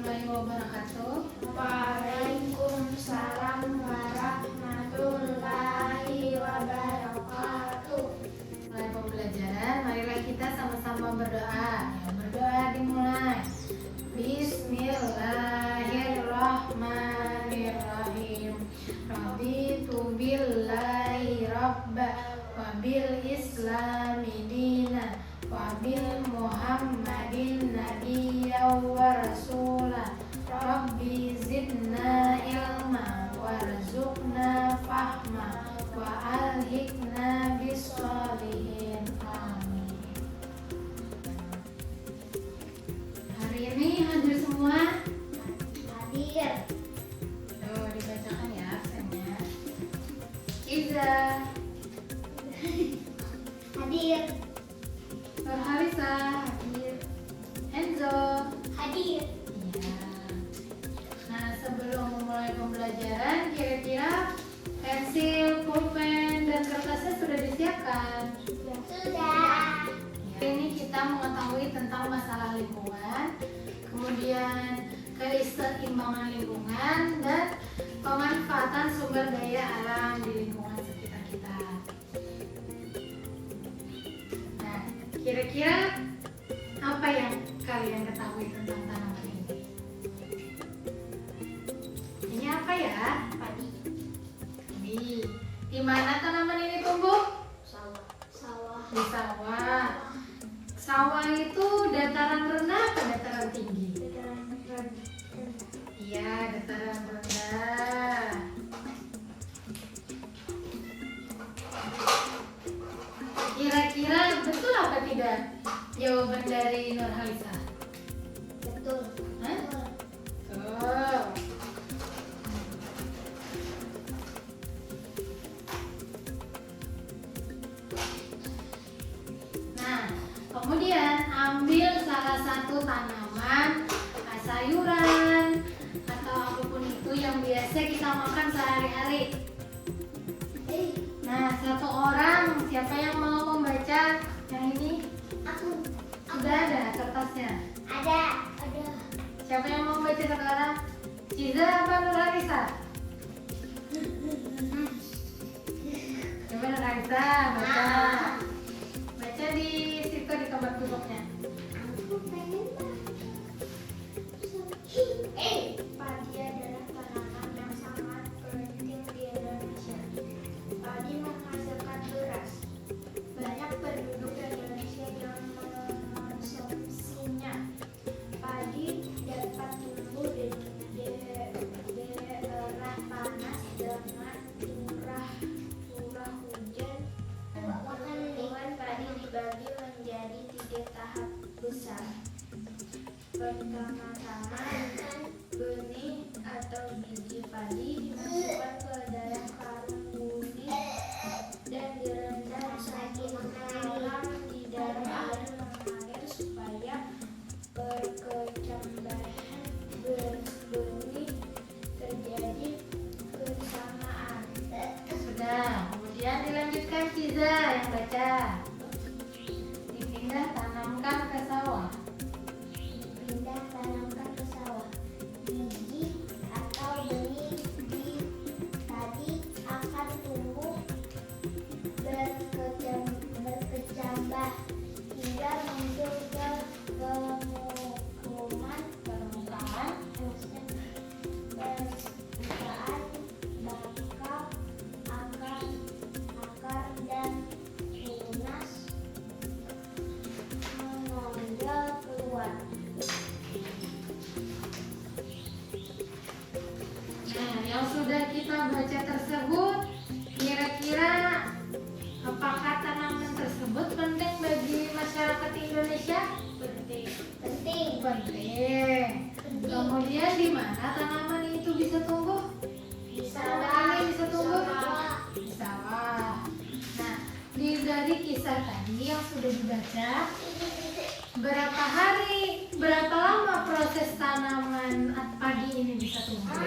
warahmatullahi wabarakatuh. Waalaikumsalam warahmatullahi wabarakatuh. Mulai pembelajaran, marilah kita sama-sama berdoa. Ya, berdoa dimulai. Bismillahirrahmanirrahim. Raditu billahi rabba wa bil islami dina wa bil muhammadin nabiyya wa rasula. Rabbi zidna ilma warzuqna fahma wa alhiqna bis-sholihin. Amin. Hari ini hadir semua? Hadir. Tuh, dibacakan ya absennya. Iza, Hadir. Nurhalisa, Hadir. Enzo. Hadir. Iya. Nah, sebelum memulai pembelajaran, kira-kira pensil, pulpen, dan kertasnya sudah disiapkan? Sudah. Hari ini kita mengetahui tentang masalah lingkungan, kemudian keseimbangan lingkungan, dan pemanfaatan sumber daya alam di lingkungan sekitar kita. Nah, kira-kira apa yang kalian ketahui tentang tanaman ini? Ini apa ya? Padi. Di mana tanaman ini tumbuh? Sawah. Sawah. Di sawah. Sawah itu dataran rendah atau dataran tinggi? Iya, dataran rendah. Kira-kira betul apa tidak jawaban dari Nurhalisa? Betul. Hah? Betul. Nah, kemudian ambil salah satu tanaman, sayuran, atau apapun itu yang biasa kita makan sehari-hari. Nah, satu orang, siapa yang mau membaca yang ini? Aku. Sudah ada kertasnya. Ada. Ada. Siapa yang mau membaca sekarang? Ciza apa Nurhalisa? Coba Nurhalisa, baca. Baca di situ di tempat duduknya. Aku pengen. Padi adalah tanaman yang sangat penting di Indonesia. Padi menghasilkan beras. Banyak penduduk Indonesia yang mengonsumsinya. Padi dapat tumbuh di daerah panas dengan curah hujan. Tumbuhan padi dibagi menjadi 3 tahap besar. Pertama-tama, benih atau biji padi dimasukkan ke dalam karung bumi dan direndam satu malam di dalam air mengalir supaya perkecambahan benih terjadi bersamaan. Sudah, kemudian dilanjutkan Ciza yang baca. Dipindah tanamkan ke sawah. Pindah tanamkan ke sawah. Biji atau benih di padi akan tumbuh berkecambah hingga muncul ke permukaan bakal akar dan tunas menonjol keluar. Nah, yang sudah kita baca tersebut, kira-kira apakah tanaman tersebut penting bagi masyarakat Indonesia? Penting. Penting. Kemudian di mana tanaman itu bisa tumbuh? Di Tanaman ini bisa tumbuh? sawah. Di sawah. Nah, dari kisah tadi yang sudah dibaca, berapa lama proses tanaman padi ini bisa tumbuh?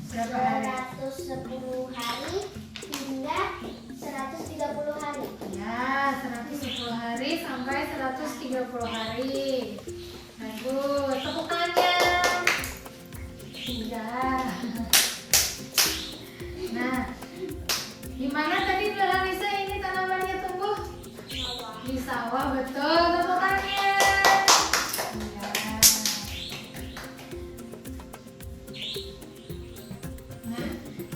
Berapa hari? 110 hari hingga 130 hari. Ya, 110 hari sampai 130 hari. Bagus, tepuk tangannya.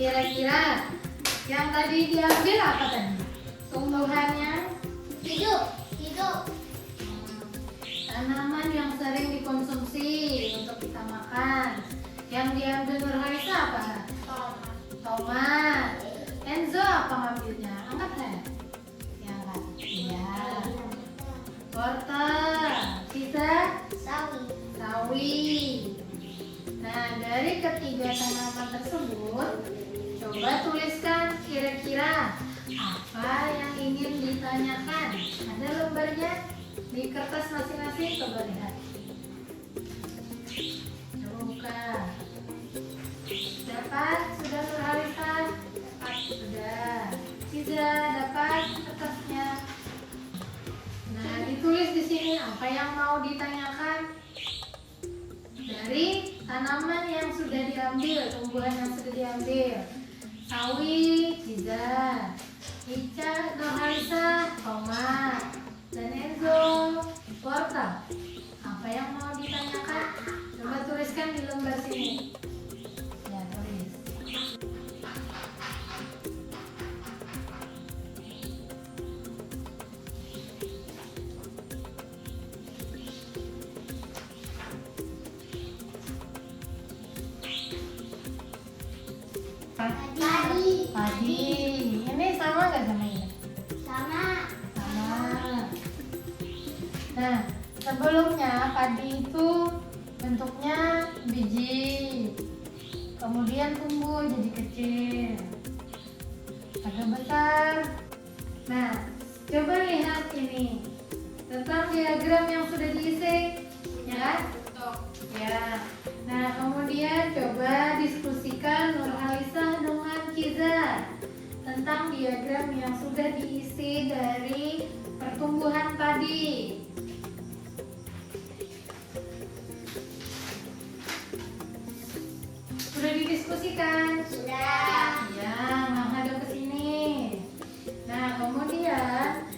Kira-kira yang tadi diambil apa tadi? Tumbuhannya? Hidup. Hidup. Tanaman yang sering dikonsumsi untuk kita makan. Yang diambil Nurhaisa apa? Tomat. Enzo apa ngambilnya? Angkat saya. Ya angkat. Iya. Wortel. Sisa? Sawi. Nah, dari ketiga tanaman tersebut, coba tuliskan kira-kira apa yang ingin ditanyakan. Ada lembarnya di kertas masing-masing, coba lihat. Coba buka. Dapat? Sudah Nurhaisa? Sudah. Ciza dapat kertasnya? Nah, ditulis di sini apa yang mau ditanyakan dari tanaman yang sudah diambil, tumbuhan yang sudah diambil. Sawi, Ciza. Ica, Nurhaisa, tomat. Dan Enzo, wortel. Apa yang mau ditanyakan? Coba tuliskan di lembar sini. Ya, tulis. Padi. Ini sama nggak sama ini? Sama. Nah, sebelumnya padi itu bentuknya biji, kemudian tumbuh jadi kecil, agak besar. Nah, coba lihat ini tentang diagram yang sudah diisi, ya. Ya. Nah, kemudian coba diskusikan Nurhaisa dengan Kiza tentang diagram yang sudah diisi dari pertumbuhan padi. Sudah didiskusikan? Sudah. Ya, menghadap ke sini. Nah, kemudian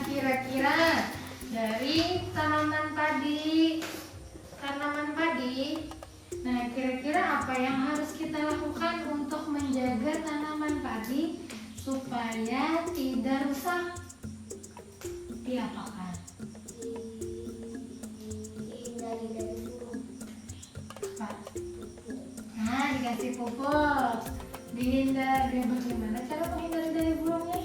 kira-kira dari tanaman padi, nah kira-kira apa yang harus kita lakukan untuk menjaga tanaman padi supaya tidak rusak? Diapakan? Hindari dari burung. Pak. Nah, dikasih pupuk. Dihindari. Bagaimana cara menghindari dari burungnya?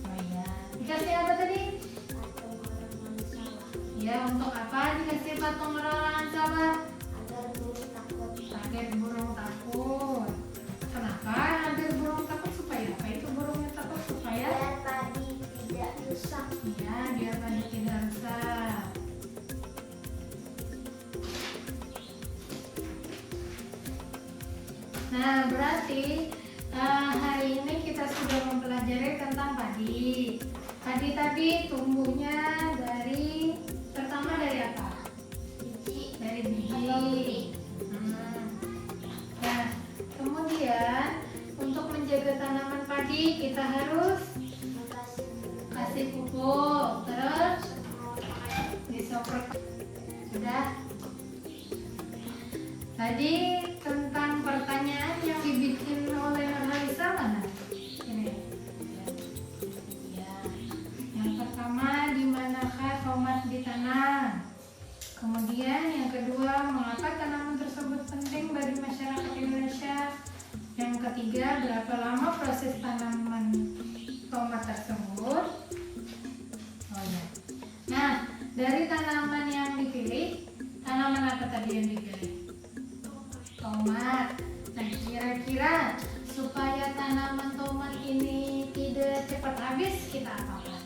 Oh iya. Dikasih apa tadi? Ya, untuk apa dikasih patung orang sawah? Agar burung takut. Agar burung takut. Kenapa agar burung takut? Supaya apa itu burungnya takut? Supaya Biar padi tidak rusak. ya, biar padi tidak rusak. Nah, berarti hari ini kita sudah mempelajari tentang padi. Padi tadi tumbuhnya pertama dari apa? Biji. Dari Atau biji. benih. Nah, kemudian untuk menjaga tanaman padi kita harus kasih pupuk, terus disemprot. Sudah. Tadi tentang pertanyaan yang dibikin oleh Nurhaisa mana? Ini. Ya. Yang pertama, di manakah tomat ditanam? Kemudian yang kedua, mengapa tanaman tersebut penting bagi masyarakat Indonesia? Yang ketiga, berapa lama proses tanaman tomat tersebut? Oh ya. Nah, dari tanaman yang dipilih, tanaman apa tadi yang dipilih? Tomat. Nah, kira-kira supaya tanaman tomat ini tidak cepat habis, kita apakan?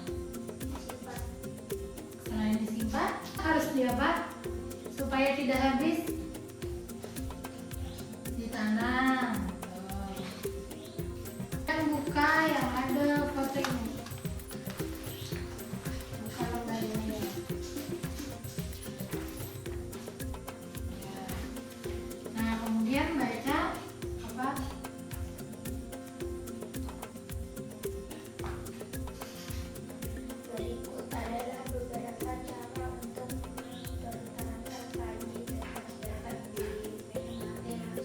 Selain disimpan, harus diapa? Supaya tidak habis, ditanam. Yang buka yang ada foto ini. Buka lembarnya. Nah, kemudian baca apa? Berikut adalah beberapa cara untuk bertanam padi dan masyarakat di Filipina.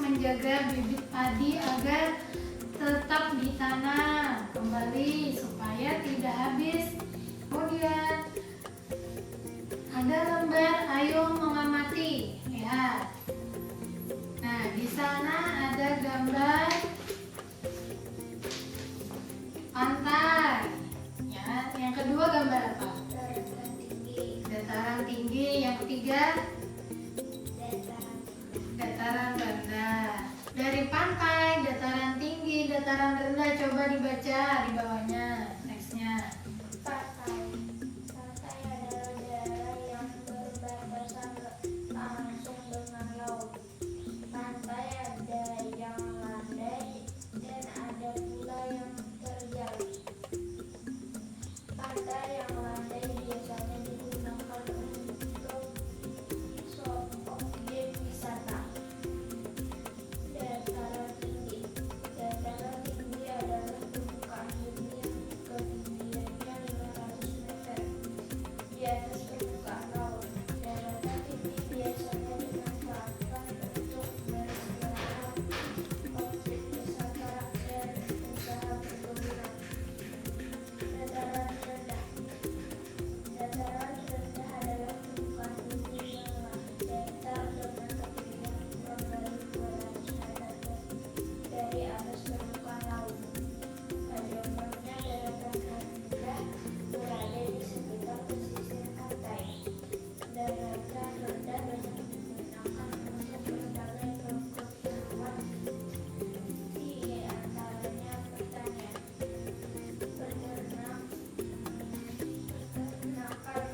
menjaga bibit padi agar tetap ditanam kembali supaya tidak habis. Kemudian ada lembar ayo mengamati. Lihat. Nah, di sana ada gambar pantai. Ya, yang kedua gambar apa? Dataran tinggi. Dataran tinggi. Yang ketiga Dataran dataran rendah. Dari pantai, dataran tinggi, dataran rendah, coba dibaca di bawahnya teksnya. pantai. Pantai adalah daerah yang berbatasan langsung dengan laut. Pantai ada yang landai dan ada pula yang terjal. Pantai yang landai biasanya digunakan untuk objek wisata. Dataran tinggi. Dataran tinggi adalah permukaan bumi yang ketinggiannya 500 meter di atas permukaan laut. Dataran tinggi biasanya dimanfaatkan untuk beristirahat, objek wisata, dan usaha perkebunan. Dataran rendah. Dataran rendah adalah permukaan bumi yang datar dengan ketinggian kurang dari 200 meter dari atas permukaan laut. Pada umumnya dataran rendah berada di sekitar pesisir pantai. Dataran rendah banyak digunakan untuk berbagai keperluan, di antaranya pertanian, peternakan,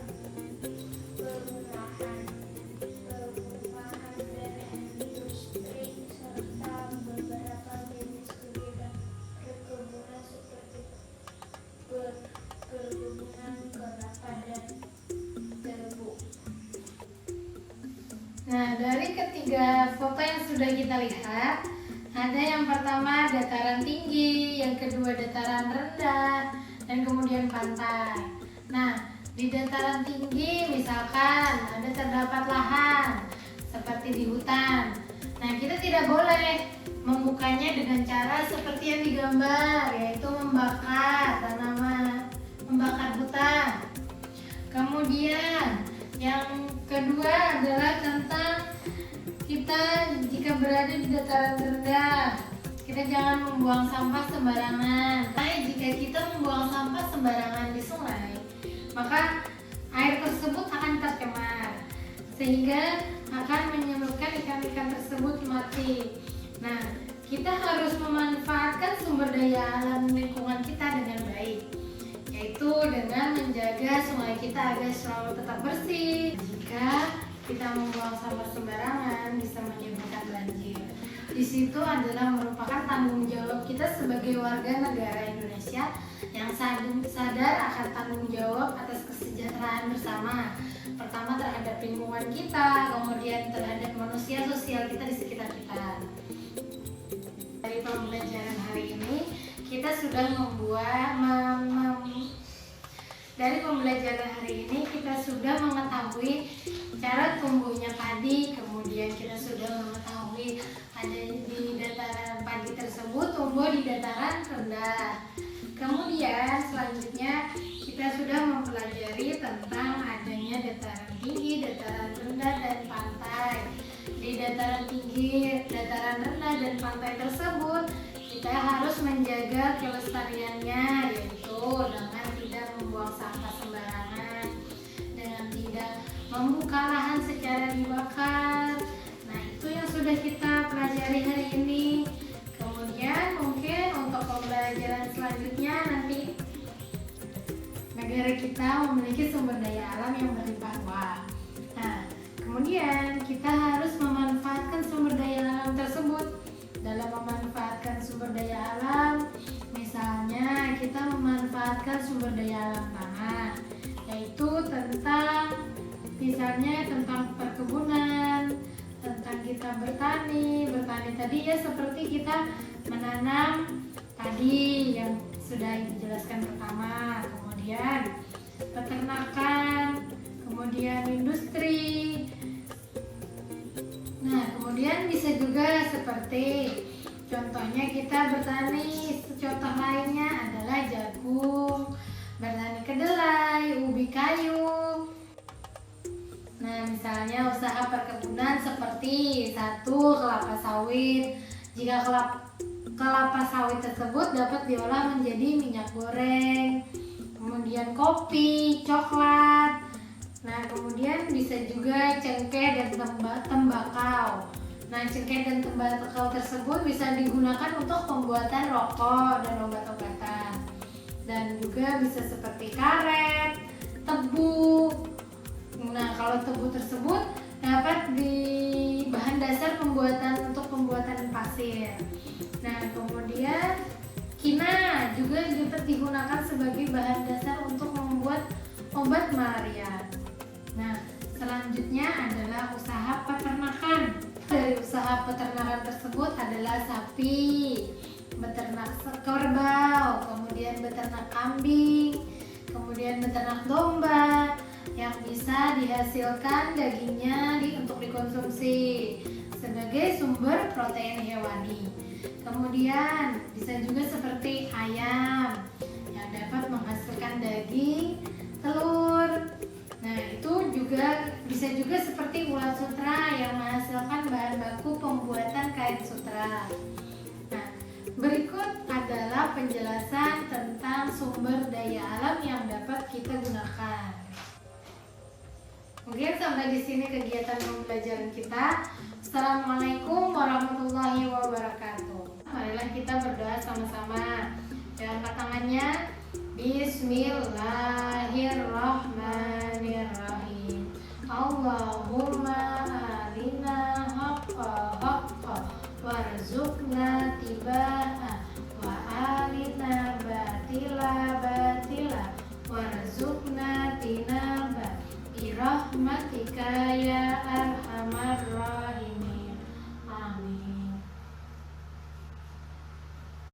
perumahan dan industri, serta beberapa jenis kegiatan perkebunan seperti perkebunan kelapa dan tebu. Nah, dari ketiga foto yang sudah kita lihat, ada yang pertama dataran tinggi, yang kedua dataran rendah, dan kemudian pantai. Nah, di dataran tinggi misalkan ada terdapat lahan seperti di hutan. Nah, kita tidak boleh membukanya dengan cara seperti yang digambar, yaitu membakar tanaman, membakar hutan. Kemudian yang kedua adalah tentang kita jika berada di dataran rendah, kita jangan membuang sampah sembarangan. Karena jika kita membuang sampah sembarangan di sungai, maka air tersebut akan tercemar sehingga akan menyebabkan ikan-ikan tersebut mati. Nah, kita harus memanfaatkan sumber daya alam lingkungan kita dengan baik, yaitu dengan menjaga sungai kita agar selalu tetap bersih. Jika kita membuang sampah sembarangan bisa menyebabkan banjir. Di situ adalah merupakan tanggung jawab kita sebagai warga negara Indonesia yang sadar akan tanggung jawab atas kesejahteraan bersama. Pertama terhadap lingkungan kita, kemudian terhadap manusia sosial kita di sekitar kita. Dari pembelajaran hari ini kita sudah dari pembelajaran hari ini kita sudah mengetahui cara tumbuhnya padi, kemudian kita sudah mengetahui ada di dataran padi tersebut tumbuh di dataran rendah. Kemudian selanjutnya kita sudah mempelajari tentang adanya dataran tinggi, dataran rendah, dan pantai. Di dataran tinggi, dataran rendah, dan pantai tersebut kita harus menjaga kelestariannya, yaitu dengan tidak membuang sampah sembarangan, dengan tidak membuka lahan secara dibakar. Nah, itu yang sudah kita pelajari hari ini. Kemudian mungkin untuk pembelajaran selanjutnya nanti negara kita memiliki sumber daya alam yang berlimpah ruah. Nah, kemudian kita harus memanfaatkan sumber daya alam tersebut. Dalam memanfaatkan sumber daya alam, misalnya kita memanfaatkan sumber daya alam tanah, yaitu tentang perkebunan, tentang kita bertani tadi ya, seperti kita menanam tadi yang sudah dijelaskan pertama, kemudian peternakan, kemudian industri. Nah, kemudian kemudian bisa juga seperti contohnya kita bertani, contoh lainnya adalah jagung, bertani kedelai, ubi kayu. Nah, misalnya usaha perkebunan seperti 1. Kelapa sawit. Jika kelapa sawit tersebut dapat diolah menjadi minyak goreng, kemudian kopi, coklat. Nah, kemudian bisa juga cengkeh dan tembakau. Nah, cengkeh dan tembakau tersebut bisa digunakan untuk pembuatan rokok dan obat-obatan. Dan juga bisa seperti karet, tebu. Nah, kalau tebu tersebut dapat di bahan dasar untuk pembuatan pasir. Nah, kemudian kina juga dapat digunakan sebagai bahan dasar untuk membuat obat malaria. Nah, selanjutnya adalah usaha peternakan. Dari usaha peternakan tersebut adalah sapi, beternak kerbau, kemudian beternak kambing, kemudian beternak domba yang bisa dihasilkan dagingnya untuk dikonsumsi sebagai sumber protein hewani. Kemudian bisa juga seperti ayam yang dapat menghasilkan daging, telur. Nah, itu juga bisa juga seperti ulat sutra yang menghasilkan bahan baku pembuatan kain sutra. Nah, berikut adalah penjelasan tentang sumber daya alam yang dapat kita gunakan. Mungkin sampai di sini kegiatan pembelajaran kita. Assalamualaikum warahmatullahi wabarakatuh. Marilah kita berdoa sama-sama. Angkat tangannya. Bismillahirrahmanirrahim. Allahumma arina haqqa haqqa warzuqna tibaa wa arina batila batila warzuqna tinaba birahmatika ya arhamar